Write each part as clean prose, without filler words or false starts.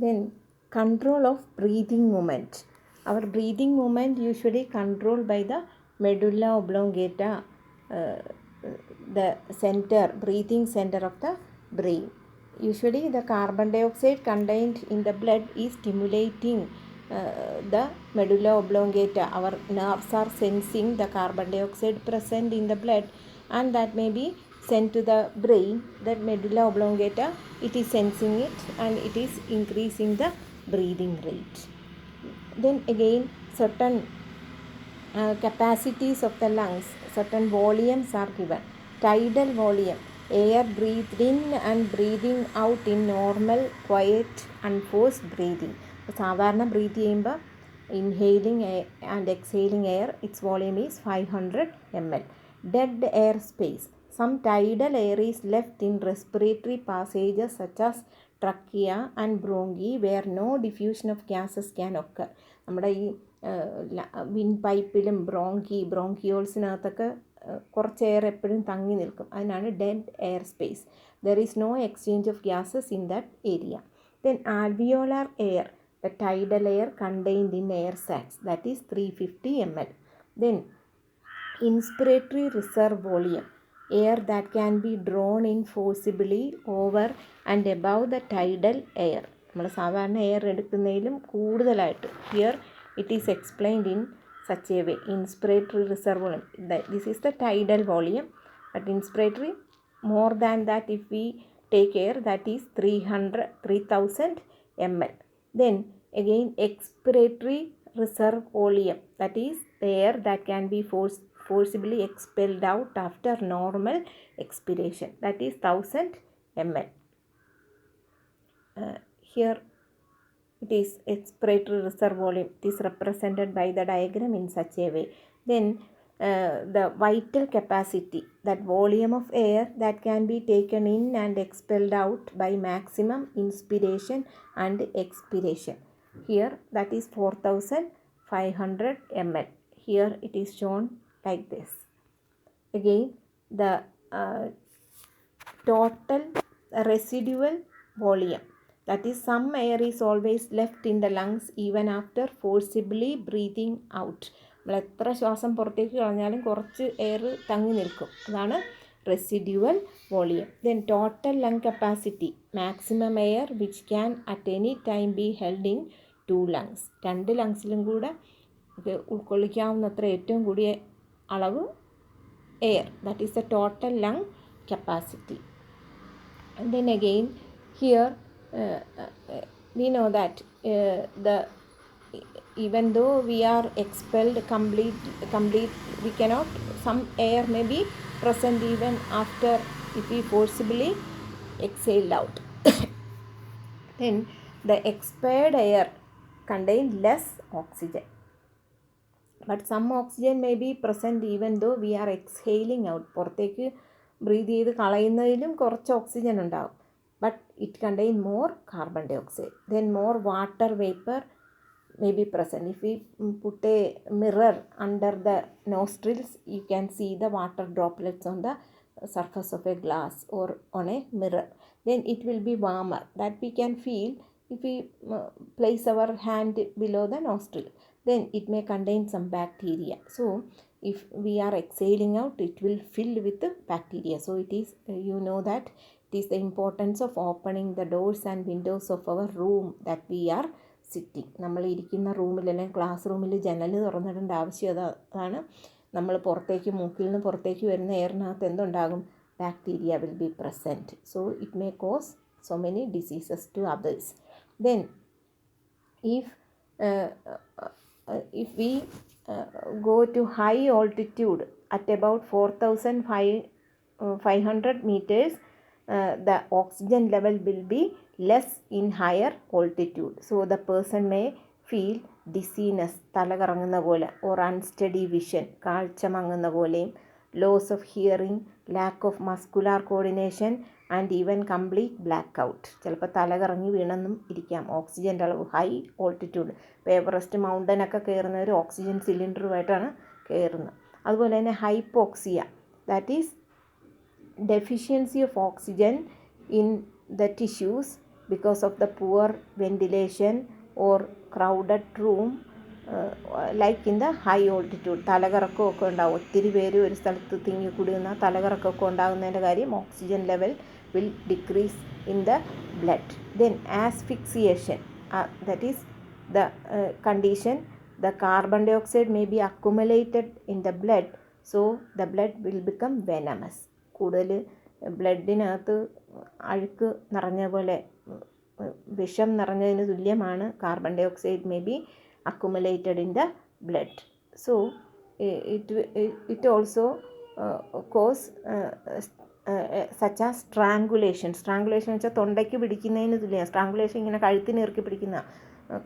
Then control of breathing movement. Our breathing movement usually controlled by the medulla oblongata, the center, breathing center of the brain. Usually the carbon dioxide contained in the blood is stimulating the medulla oblongata. Our nerves are sensing the carbon dioxide present in the blood, and that may be sent to the brain. That medulla oblongata, it is sensing it and it is increasing the breathing rate. Then again, certain capacities of the lungs, certain volumes are given. Tidal volume, air breathed in and breathing out in normal, quiet, unforced breathing. സാധാരണ breath ചെയ്യുമ്പോൾ inhaling and exhaling air, its volume is 500 ml. Dead air space. Some tidal air is left in respiratory passages such as trachea and bronchi where no diffusion of gases can occur. നമ്മുടെ ഈ win പൈപ്പിലും ബ്രോങ്കിയോൾസിനകത്തൊക്കെ കുറച്ച് air എപ്പോഴും തങ്ങി നിൽക്കും. അതിനാണ് dead air space. There is no exchange of gases in that area. Then alveolar air, the tidal air contained in air sacs, that is 350 ml. Then inspiratory reserve volume, air that can be drawn in forcibly over and above the tidal air. നമ്മൾ സാധാരണ air എടുക്കുന്നതിലും കൂടുതലായിട്ട് here it is explained in such a way. Inspiratory reserve volume, this is the tidal volume, but inspiratory more than that, if we take air, that is 3000 ml. Then again expiratory reserve volume, that is the air that can be forcibly expelled out after normal expiration, that is 1000 ml. Here it is expiratory reserve volume. It is represented by the diagram in such a way. Then the vital capacity, that volume of air that can be taken in and expelled out by maximum inspiration and expiration. Here that is 4500 ml. Here it is shown like this. Again, the total residual volume, that is some air is always left in the lungs even after forcibly breathing out. നമ്മൾ എത്ര ശ്വാസം പുറത്തേക്ക് കളഞ്ഞാലും കുറച്ച് air തങ്ങി നിൽക്കും. അതാണ് residual volume. Then total lung capacity, maximum air which can at any time be held in 2 lungs. 2 ലങ്സിലും കൂടെ ഉൾക്കൊള്ളിക്കാവുന്നത്ര ഏറ്റവും കൂടിയ അളവ് air, that is the total lung capacity. And then again here we know that even though we are expelled complete, we cannot, some air may be present even after if we forcibly exhale out. Then the expired air contain less oxygen, but some oxygen may be present even though we are exhaling out. പുറത്തേക്ക് breath ചെയ്ത് കളയുന്നതിലും കുറച്ച് oxygen ഉണ്ടാവും, but it contain more carbon dioxide. Then more water vapor may be present. If we put a mirror under the nostrils, you can see the water droplets on the surface of a glass or on a mirror. Then it will be warmer, that we can feel if we place our hand below the nostril. Then it may contain some bacteria. So if we are exhaling out, it will fill with the bacteria. So it is, you know that it is the importance of opening the doors and windows of our room that we are sitting. നമ്മൾ ഇരിക്കുന്ന റൂമിൽ അല്ലെങ്കിൽ class റൂമിൽ ജനൽ തുറന്നിടേണ്ട ആവശ്യകത അതാണ്. നമ്മൾ പുറത്തേക്ക് മൂക്കിൽ നിന്ന് പുറത്തേക്ക് വരുന്ന എയറിനകത്ത് എന്തുണ്ടാകും? Bacteria will be present. So it may cause so many diseases to others. Then if we go to high altitude at about 4500 meters, the oxygen level will be less in higher altitude. So the person may feel dizziness, തല കറങ്ങുന്ന പോലെ, or unsteady vision, കാഴ്ച മങ്ങുന്ന പോലെയും, loss of hearing, lack of muscular coordination and even complete blackout. ചിലപ്പോൾ തല കറങ്ങി വീണെന്നും ഇരിക്കാം. ഓക്സിജൻ്റെ അളവ് ഹൈ ഓൾട്ടിറ്റ്യൂഡ്, ഇപ്പോൾ എവറസ്റ്റ് മൗണ്ടനൊക്കെ കയറുന്നവർ ഓക്സിജൻ സിലിണ്ടറുമായിട്ടാണ് കയറുന്നത്. അതുപോലെ തന്നെ hypoxia, that is deficiency of oxygen in the tissues because of the poor ventilation or crowded room, like in the high altitude. തലകറക്കമൊക്കെ ഉണ്ടാവും, ഒത്തിരി പേര് ഒരു സ്ഥലത്ത് തിങ്ങിക്കൂടി നിന്നാൽ തലകറക്കമൊക്കെ ഉണ്ടാകുന്നതിൻ്റെ കാര്യം oxygen level will decrease in the blood. Then asphyxiation, that is the condition the carbon dioxide may be accumulated in the blood, so the blood will become venomous. കൂടുതൽ ബ്ലഡിനകത്ത് അഴുക്ക് നിറഞ്ഞ പോലെ വിഷം നിറഞ്ഞതിന് തുല്യമാണ് carbon dioxide may be accumulated in the blood. So it also cause such as strangulation. Strangulation വെച്ചാൽ തൊണ്ടയ്ക്ക് പിടിക്കുന്നതിന് തുല്യമാണ്. സ്ട്രാങ്കുലേഷൻ ഇങ്ങനെ കഴുത്തിന് ഇറുക്കി പിടിക്കുന്ന,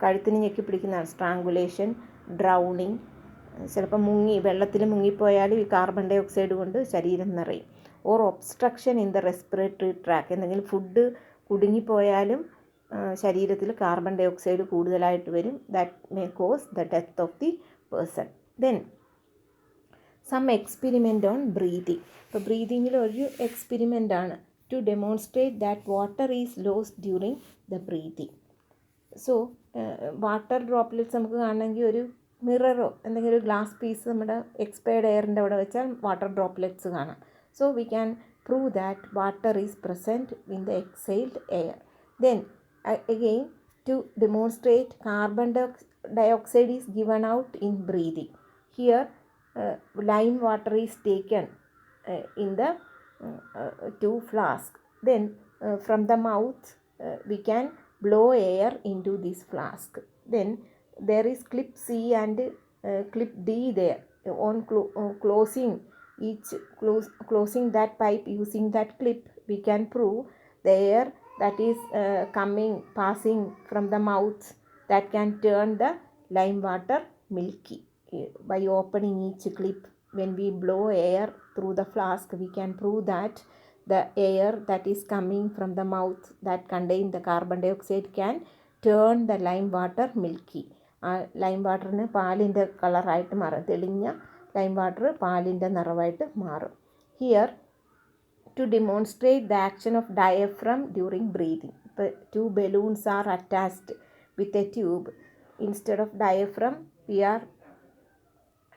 കഴുത്തിന് ഞെക്കി പിടിക്കുന്നതാണ് സ്ട്രാങ്കുലേഷൻ. ഡ്രൗണിങ്, ചിലപ്പോൾ വെള്ളത്തിൽ മുങ്ങിപ്പോയാലും ഈ കാർബൺ ഡൈ ഓക്സൈഡ് കൊണ്ട് ശരീരം നിറയും. Or obstruction in the respiratory tract, എന്തെങ്കിലും ഫുഡ് കുടുങ്ങിപ്പോയാലും ശരീരത്തിൽ കാർബൺ ഡൈ ഓക്സൈഡ് കൂടുതലായിട്ട് വരും. That may cause the death of the person. Then some experiment on breathing. ഇപ്പോൾ ബ്രീതിങ്ങിൽ ഒരു എക്സ്പെരിമെൻ്റാണ് to demonstrate that water is lost during the breathing. So water droplets നമുക്ക് കാണണമെങ്കിൽ ഒരു മിററോ എന്തെങ്കിലും ഒരു ഗ്ലാസ് പീസ് നമ്മുടെ എക്സ്പയർഡ് എയറിൻ്റെ അവിടെ വെച്ചാൽ വാട്ടർ ഡ്രോപ്ലെറ്റ്സ് കാണാം. So we can prove that water is present in the exhaled air. Then again, to demonstrate carbon dioxide is given out in breathing. Here lime water is taken in the 2 flask. Then from the mouth we can blow air into this flask. Then there is clip C and clip D there. On closing closing that pipe using that clip, we can prove the air that is passing from the mouth that can turn the lime water milky. By opening each clip, when we blow air through the flask, we can prove that the air that is coming from the mouth that contain the carbon dioxide can turn the lime water milky. Lime വാട്ടറിന് പാലിൻ്റെ കളറായിട്ട് മാറും, തെളിഞ്ഞ lime water പാലിൻ്റെ നിറവായിട്ട് മാറും. Here to demonstrate the action of diaphragm during breathing. 2 balloons are attached with a tube. Instead of diaphragm, we are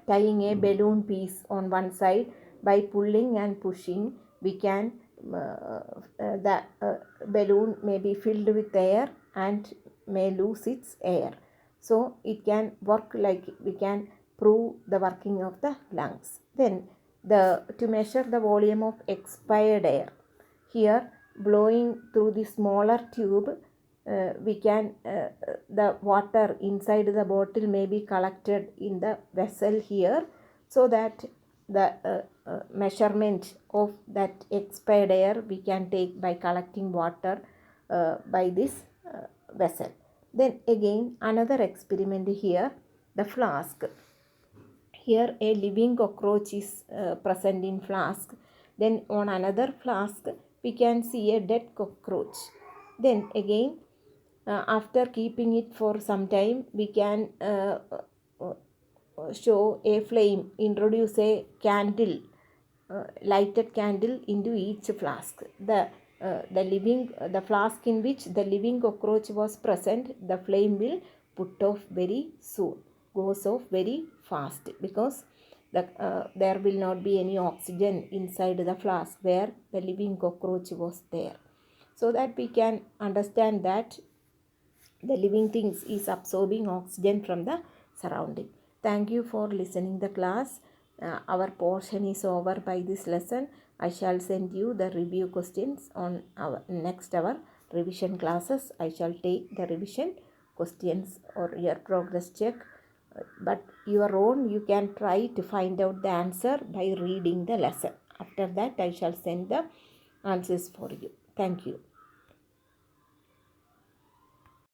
tying a balloon piece on one side. By pulling and pushing, we can the balloon may be filled with air and may lose its air. So it can work like we can prove the working of the lungs. Then to measure the volume of expired air, here blowing through the smaller tube, we can the water inside the bottle may be collected in the vessel here, so that the measurement of that expired air we can take by collecting water by this vessel. Then again another experiment here, the flask. Here a living cockroach is present in flask. Then on another flask we can see a dead cockroach. Then again after keeping it for some time, we can show a flame, introduce a candle, lighted candle into each flask. The flask in which the living cockroach was present, the flame will put off very soon, goes off very fast, because there will not be any oxygen inside the flask where the living cockroach was there. So that we can understand that the living things is absorbing oxygen from the surrounding. Thank you for listening the class. Our portion is over by this lesson. I shall send you the review questions on our next our revision classes. I shall take the revision questions or your progress check, but your own you can try to find out the answer by reading the lesson. After that I shall send the answers for you. Thank you.